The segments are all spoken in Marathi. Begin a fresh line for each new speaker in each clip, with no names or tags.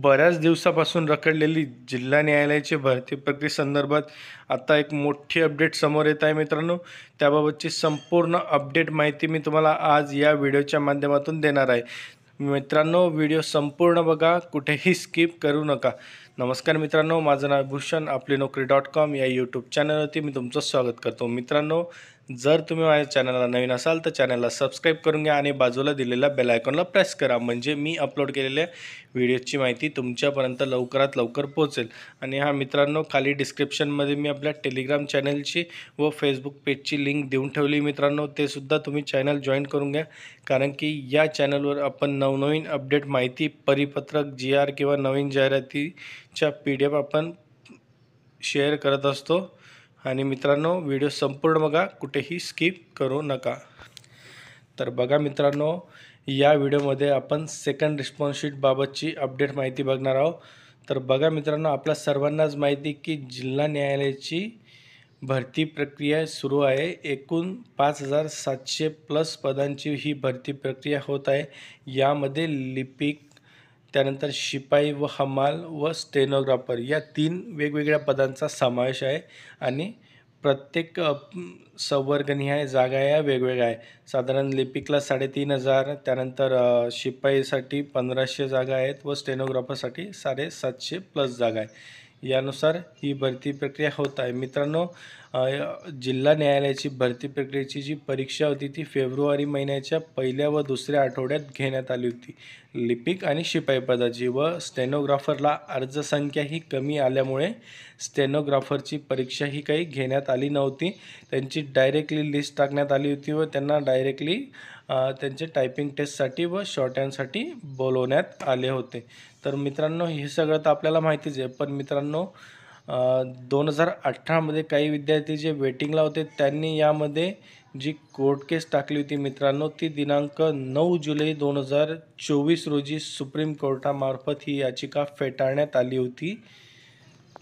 बऱ्याच दिवसापासून रखडलेली जिल्हा न्यायालयाची भरती प्रक्रियेसंदर्भात आता एक मोठी अपडेट समोर येत आहे मित्रांनो। त्याबाबतची संपूर्ण अपडेट माहिती मी तुम्हाला आज या व्हिडिओच्या माध्यमातून देणार आहे। मित्रांनो, व्हिडिओ संपूर्ण बघा, कुठेही स्किप करू नका। नमस्कार मित्रांनो, माझं नाव भूषण, आपली नोकरी.com या यूट्यूब चॅनलवरती मी तुमचं स्वागत करतो। मित्रांनो, जर तुम्ही माझ्या चॅनलला नवीन असाल तर चॅनलला सबस्क्राईब करून घ्या आणि बाजूला दिलेल्या बेल आयकॉनला प्रेस करा, म्हणजे मी अपलोड केलेल्या व्हिडिओची माहिती तुमच्यापर्यंत लवकरात लवकर पोहोचेल। आणि हा मित्रांनो, खाली डिस्क्रिप्शनमध्ये मी आपल्या टेलिग्राम चॅनलची व फेसबुक पेजची लिंक देऊन ठेवली मित्रांनो, ते सुद्धा तुम्ही चॅनल जॉईन करून घ्या, कारण की या चॅनलवर आपण नवनवीन अपडेट माहिती, परिपत्रक, GR किंवा नवीन जाहिरातीच्या PDF आपण शेअर करत असतो। आणि मित्रांनो, व्हिडिओ संपूर्ण बघा, कुठेही स्किप करू नका। तर बघा मित्रांनो, या व्हिडिओमध्ये आपण सेकंड रिस्पॉन्स शीट बाबतची अपडेट माहिती बघणार आहोत। तर बघा मित्रांनो, आपल्या सर्वांनाच माहिती की जिल्हा न्यायालयाची भरती प्रक्रिया सुरू आहे। एकूण 5700 प्लस पदांची ही भरती प्रक्रिया होत आहे। यामध्ये लिपिक, त्यानंतर शिपाई व हमाल व स्टेनोग्राफर या 3 वेगवेगळ्या पदांचा समावेश आहे। आणि प्रत्येक संवर्गनिहाय जागा या वेगवेगळ्या आहे। साधारण लिपिकला 3500, त्यानंतर शिपाईसाठी 1500 जागा आहेत व स्टेनोग्राफरसाठी 750 प्लस जागा आहे। यानुसार ही भरती प्रक्रिया होत आहे। मित्रांनो, जिल्हा न्यायालयाची भरती प्रक्रियेची जी परीक्षा होती ती फेब्रुवारी महिन्याच्या पहिल्या व दुसऱ्या आठवड्यात घेण्यात आली होती, लिपिक आणि शिपाई पदाची। व स्टेनोग्राफरला अर्जसंख्या ही कमी आल्यामुळे स्टेनोग्राफरची परीक्षा ही काही घेण्यात आली नव्हती। त्यांची डायरेक्टली लिस्ट टाकण्यात आली होती व त्यांना डायरेक्टली त्यांचे टायपिंग टेस्टसाठी व शॉर्टहँडसाठी बोलवण्यात आले होते। तर मित्रांनो, हे सगळं तर आपल्याला माहितीच आहे, पण मित्रांनो 2018 काही विद्यार्थी जे वेटिंगला होते त्यांनी यामध्ये जी कोर्ट केस टाकली होती मित्रांनो, ती दिनांक 9 जुलै 2024 रोजी सुप्रीम कोर्टामार्फत ही याचिका फेटाळण्यात आली होती।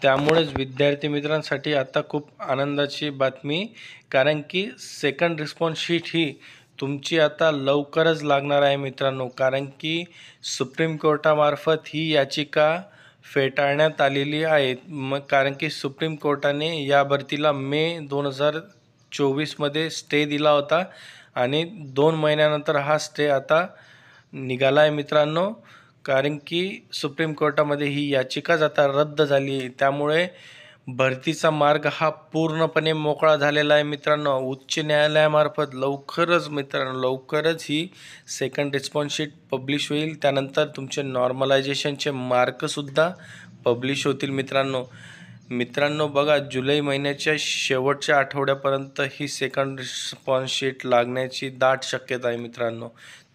त्यामुळेच विद्यार्थी मित्रांसाठी आता खूप आनंदाची बातमी, कारण की सेकंड रिस्पॉन्स शीट ही तुमची आता लवकरच लागणार आहे मित्रांनो, कारण की सुप्रीम कोर्टामार्फत ही याचिका फेटाळण्यात आलेली आहे। मग कारण की सुप्रीम कोर्टाने या भरतीला मे 2024 मध्ये स्टे दिला होता आणि 2 महिन्यानंतर हा स्टे आता निघाला आहे मित्रांनो, कारण की सुप्रीम कोर्टामध्ये ही याचिकाच आता रद्द झाली आहे। त्यामुळे भरतीचा मार्ग हा पूर्णपणे मोकळा झालेला आहे मित्रांनो। उच्च न्यायालयामार्फत लवकरच ही सेकंड रिस्पॉन्स शीट पब्लिश होईल। त्यानंतर तुमचे नॉर्मलायझेशनचे मार्कसुद्धा पब्लिश होतील मित्रांनो। बघा, जुलै महिन्याच्या शेवटच्या आठवड्यापर्यंत ही सेकंड रिस्पॉन्स शीट लागण्याची दाट शक्यता आहे मित्रांनो।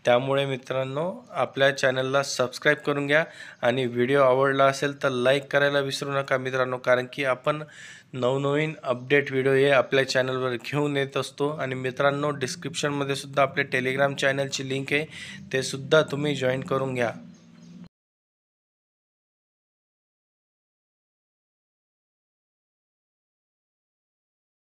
त्यामुळे मित्रांनो, आपल्या चॅनलला सबस्क्राईब करून घ्या आणि व्हिडिओ आवडला असेल तर लाईक करायला विसरू नका मित्रांनो, कारण की आपण नवनवीन अपडेट व्हिडिओ हे आपल्या चॅनलवर घेऊन येत असतो। आणि मित्रांनो, डिस्क्रिप्शनमध्ये सुद्धा आपल्या टेलिग्राम चॅनलची लिंक आहे, ते सुद्धा तुम्ही जॉईन करून घ्या।